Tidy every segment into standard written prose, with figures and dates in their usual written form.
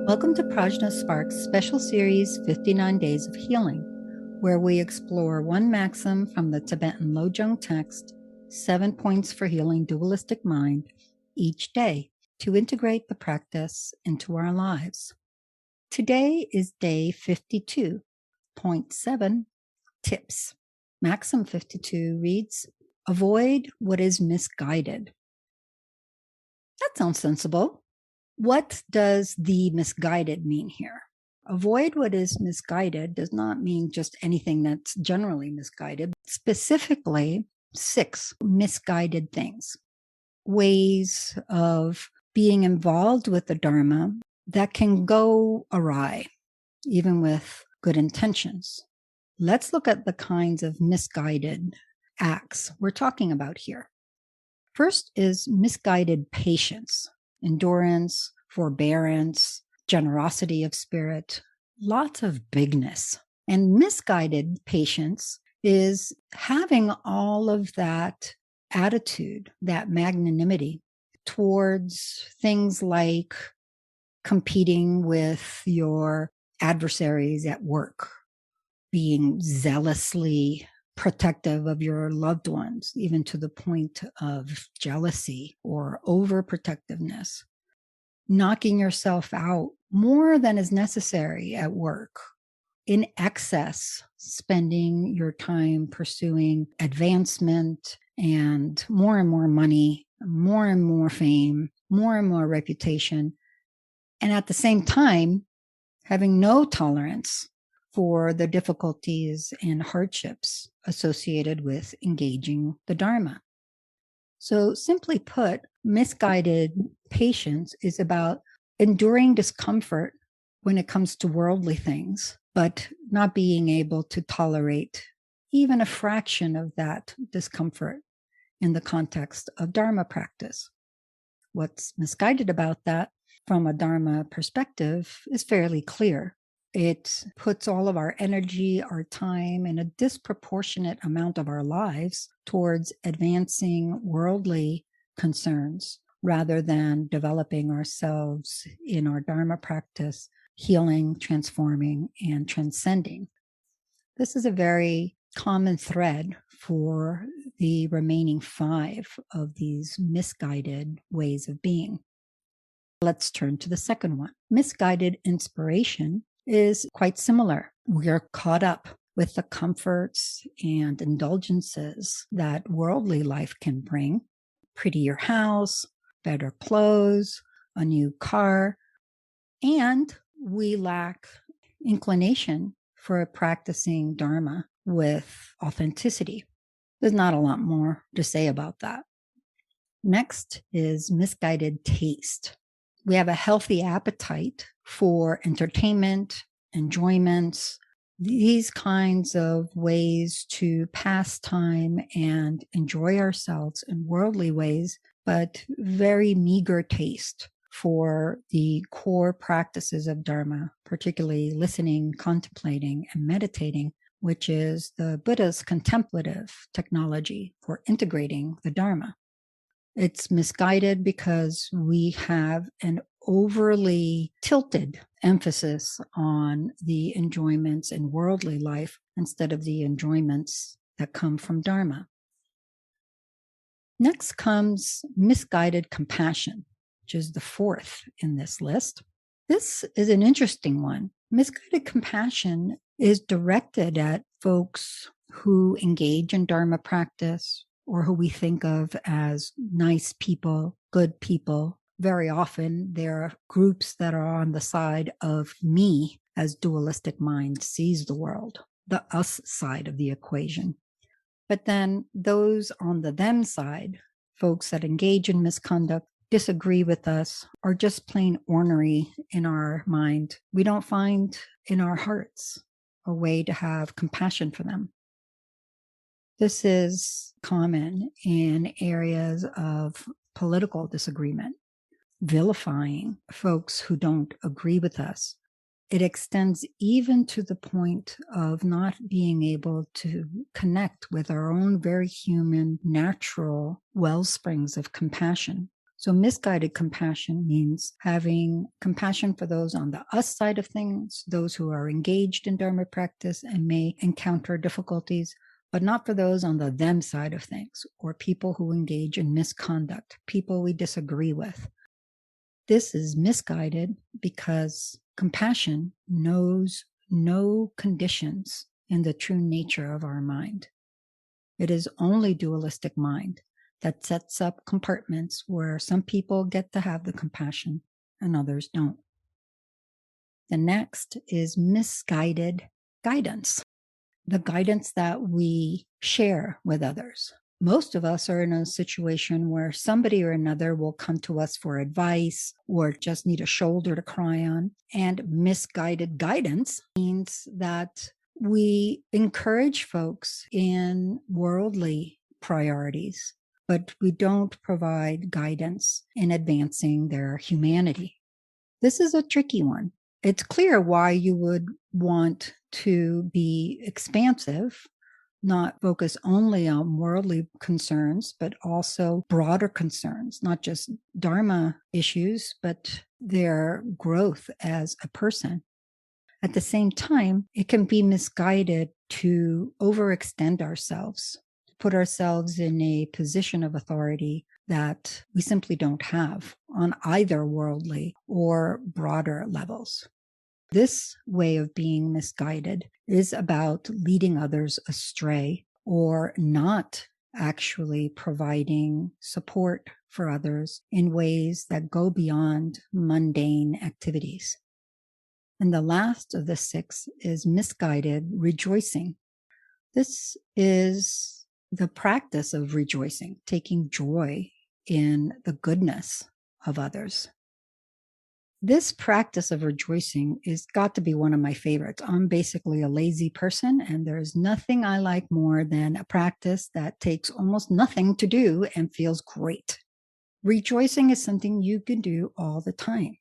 Welcome to PRAJNA SPARKS Special Series 59 Days of Healing, where we explore one maxim from the Tibetan Lojong text, 7 points for healing dualistic mind, each day to integrate the practice into our lives. Today is day 52, point 7, tips. Maxim 52 reads, avoid what is misguided. That sounds sensible. What does the misguided mean here? Avoid what is misguided does not mean just anything that's generally misguided, specifically 6 misguided things, ways of being involved with the Dharma that can go awry, even with good intentions. Let's look at the kinds of misguided acts we're talking about here. First is misguided patience. Endurance, forbearance, generosity of spirit, lots of bigness. And misguided patience is having all of that attitude, that magnanimity towards things like competing with your adversaries at work, being zealously protective of your loved ones, even to the point of jealousy or overprotectiveness, knocking yourself out more than is necessary at work, in excess, spending your time pursuing advancement and more money, more and more fame, more and more reputation, and at the same time, having no tolerance for the difficulties and hardships associated with engaging the Dharma. So simply put, misguided patience is about enduring discomfort when it comes to worldly things, but not being able to tolerate even a fraction of that discomfort in the context of Dharma practice. What's misguided about that from a Dharma perspective is fairly clear. It puts all of our energy, our time, and a disproportionate amount of our lives towards advancing worldly concerns rather than developing ourselves in our Dharma practice, healing, transforming, and transcending. This is a very common thread for the remaining 5 of these misguided ways of being. Let's turn to the second one. Misguided inspiration is quite similar. We are caught up with the comforts and indulgences that worldly life can bring. Prettier house, better clothes, a new car, and we lack inclination for practicing Dharma with authenticity. There's not a lot more to say about that. Next is misguided taste. We have a healthy appetite for entertainment, enjoyments, these kinds of ways to pass time and enjoy ourselves in worldly ways, but very meager taste for the core practices of Dharma, particularly listening, contemplating, and meditating, which is the Buddha's contemplative technology for integrating the Dharma. It's misguided because we have an overly tilted emphasis on the enjoyments in worldly life instead of the enjoyments that come from Dharma. Next comes misguided compassion, which is the 4th in this list. This is an interesting one. Misguided compassion is directed at folks who engage in Dharma practice, or who we think of as nice people, good people. Very often, there are groups that are on the side of me as dualistic mind sees the world, the us side of the equation. But then those on the them side, folks that engage in misconduct, disagree with us, are just plain ornery in our mind. We don't find in our hearts a way to have compassion for them. This is common in areas of political disagreement, vilifying folks who don't agree with us. It extends even to the point of not being able to connect with our own very human, natural wellsprings of compassion. So misguided compassion means having compassion for those on the us side of things, those who are engaged in Dharma practice and may encounter difficulties, but not for those on the them side of things, or people who engage in misconduct, people we disagree with. This is misguided because compassion knows no conditions in the true nature of our mind. It is only dualistic mind that sets up compartments where some people get to have the compassion and others don't. The next is misguided guidance, the guidance that we share with others. Most of us are in a situation where somebody or another will come to us for advice or just need a shoulder to cry on. And misguided guidance means that we encourage folks in worldly priorities, but we don't provide guidance in advancing their humanity. This is a tricky one. It's clear why you would want to be expansive, not focus only on worldly concerns, but also broader concerns, not just Dharma issues, but their growth as a person. At the same time, it can be misguided to overextend ourselves, put ourselves in a position of authority that we simply don't have on either worldly or broader levels. This way of being misguided is about leading others astray or not actually providing support for others in ways that go beyond mundane activities. And the last of the 6 is misguided rejoicing. This is the practice of rejoicing, taking joy in the goodness of others. This practice of rejoicing is got to be one of my favorites. I'm basically a lazy person, and there's nothing I like more than a practice that takes almost nothing to do and feels great. Rejoicing is something you can do all the time.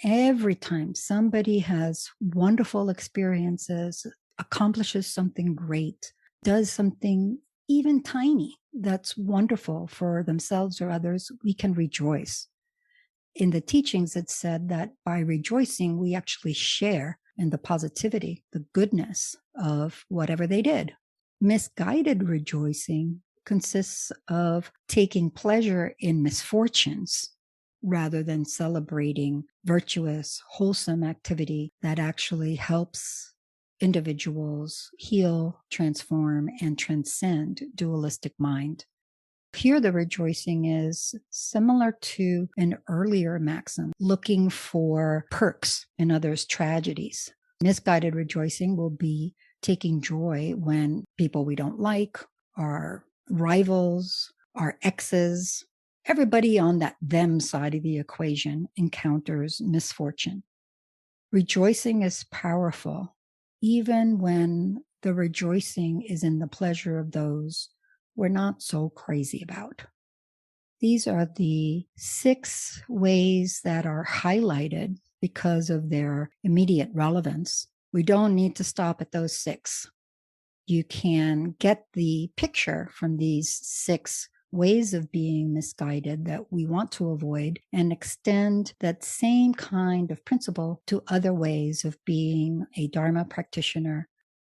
Every time somebody has wonderful experiences, accomplishes something great, does something even tiny that's wonderful for themselves or others, we can rejoice. In the teachings, it's said that by rejoicing, we actually share in the positivity, the goodness of whatever they did. Misguided rejoicing consists of taking pleasure in misfortunes rather than celebrating virtuous, wholesome activity that actually helps individuals heal, transform, and transcend dualistic mind. Here, the rejoicing is similar to an earlier maxim, looking for perks in others' tragedies. Misguided rejoicing will be taking joy when people we don't like, our rivals, our exes, everybody on that them side of the equation encounters misfortune. Rejoicing is powerful, even when the rejoicing is in the pleasure of those we're not so crazy about. These are the 6 ways that are highlighted because of their immediate relevance. We don't need to stop at those 6. You can get the picture from these 6 ways of being misguided that we want to avoid and extend that same kind of principle to other ways of being a Dharma practitioner,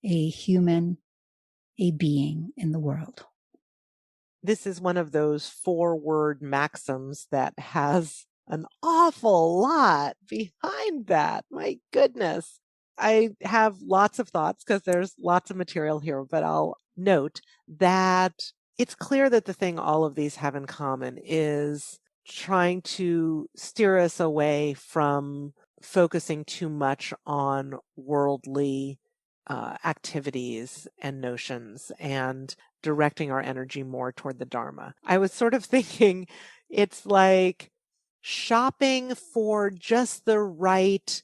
a human, a being in the world. This is one of those 4-word maxims that has an awful lot behind that. My goodness. I have lots of thoughts because there's lots of material here, but I'll note that it's clear that the thing all of these have in common is trying to steer us away from focusing too much on worldly activities and notions and directing our energy more toward the Dharma. I was sort of thinking it's like shopping for just the right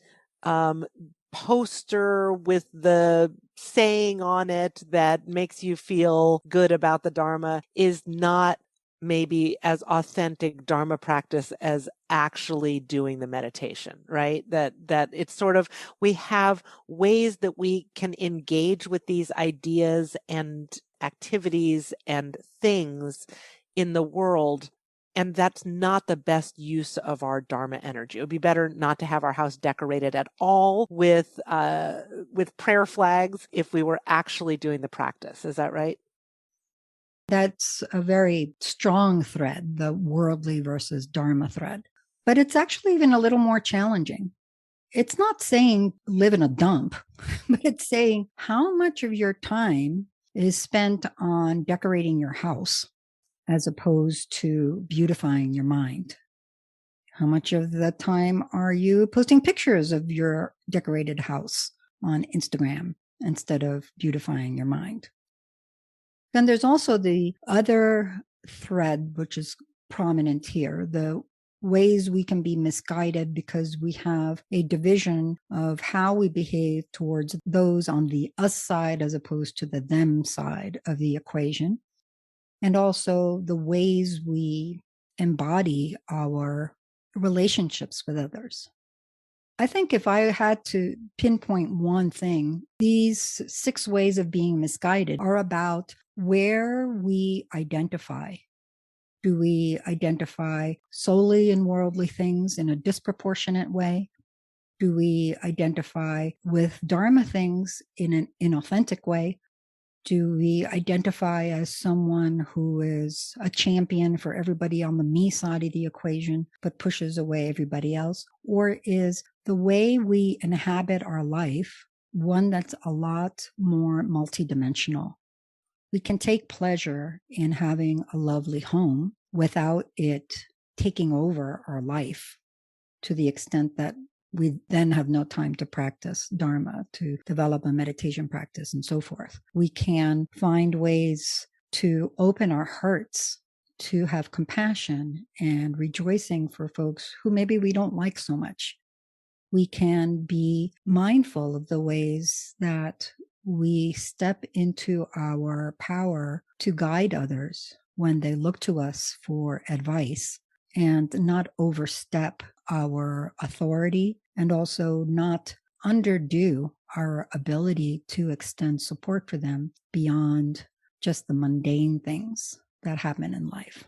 poster with the saying on it that makes you feel good about the Dharma is not maybe as authentic Dharma practice as actually doing the meditation, right? That it's sort of, we have ways that we can engage with these ideas and activities and things in the world And that's not the best use of our Dharma energy. It would be better not to have our house decorated at all with prayer flags if we were actually doing the practice. Is that right? That's a very strong thread, the worldly versus Dharma thread. But it's actually even a little more challenging. It's not saying live in a dump, but it's saying how much of your time is spent on decorating your house as opposed to beautifying your mind. How much of the time are you posting pictures of your decorated house on Instagram instead of beautifying your mind? Then there's also the other thread, which is prominent here, the ways we can be misguided because we have a division of how we behave towards those on the us side as opposed to the them side of the equation. And also the ways we embody our relationships with others. I think if I had to pinpoint one thing, these 6 ways of being misguided are about where we identify. Do we identify solely in worldly things in a disproportionate way? Do we identify with Dharma things in an inauthentic way? Do we identify as someone who is a champion for everybody on the me side of the equation, but pushes away everybody else? Or is the way we inhabit our life one that's a lot more multidimensional? We can take pleasure in having a lovely home without it taking over our life to the extent that we then have no time to practice Dharma, to develop a meditation practice, and so forth. We can find ways to open our hearts to have compassion and rejoicing for folks who maybe we don't like so much. We can be mindful of the ways that we step into our power to guide others when they look to us for advice and not overstep our authority and also not underdo our ability to extend support for them beyond just the mundane things that happen in life.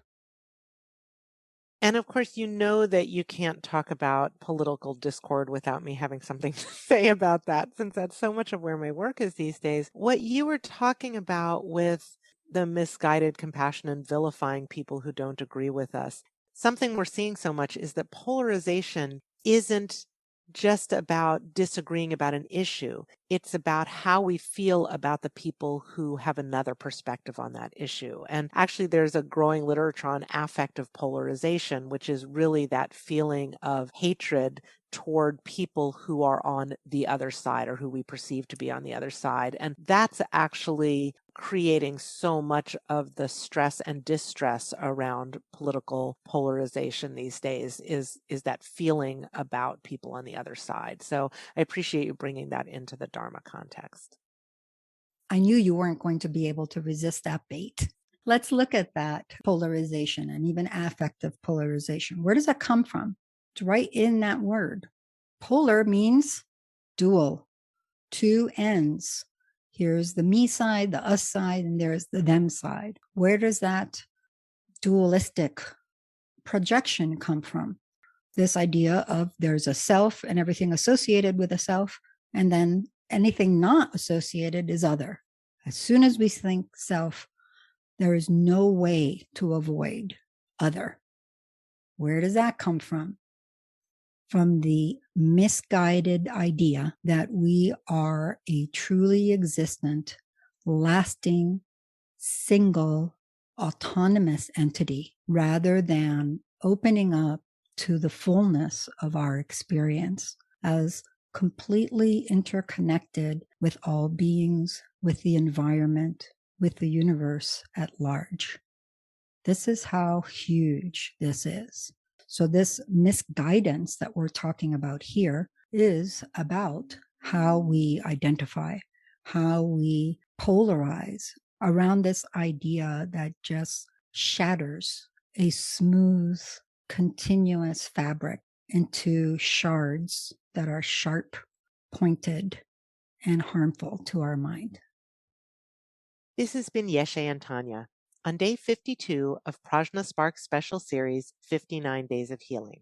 And of course, you know that you can't talk about political discord without me having something to say about that, since that's so much of where my work is these days. What you were talking about with the misguided compassion and vilifying people who don't agree with us, something we're seeing so much is that polarization isn't just about disagreeing about an issue. It's about how we feel about the people who have another perspective on that issue. And actually, there's a growing literature on affective polarization, which is really that feeling of hatred toward people who are on the other side or who we perceive to be on the other side. And that's actually creating so much of the stress and distress around political polarization these days is that feeling about people on the other side. So I appreciate you bringing that into the Dharma context. I knew you weren't going to be able to resist that bait. Let's look at that polarization and even affective polarization. Where does that come from? It's right in that word. Polar means dual, 2 ends. Here's the me side, the us side, and there's the them side. Where does that dualistic projection come from? This idea of there's a self and everything associated with a self, and then anything not associated is other. As soon as we think self, there is no way to avoid other. Where does that come from? From the misguided idea that we are a truly existent, lasting, single, autonomous entity, rather than opening up to the fullness of our experience as completely interconnected with all beings, with the environment, with the universe at large. This is how huge this is. So this misguidance that we're talking about here is about how we identify, how we polarize around this idea that just shatters a smooth, continuous fabric into shards that are sharp, pointed, and harmful to our mind. This has been Yeshe and Tanya. on day 52 of PRAJNA SPARKS Special Series 59 Days of Healing.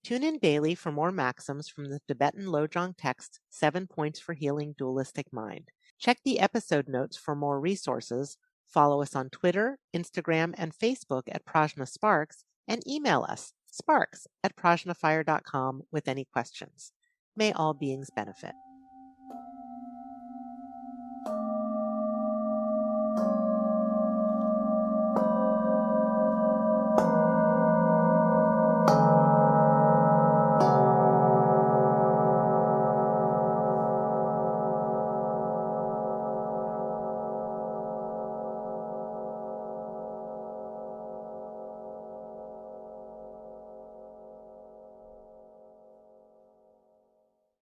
Tune in daily for more maxims from the Tibetan Lojong text, 7 Points for Healing Dualistic Mind. Check the episode notes for more resources, follow us on Twitter, Instagram, and Facebook at PRAJNA SPARKS, and email us, sparks@prajnafire.com, with any questions. May all beings benefit.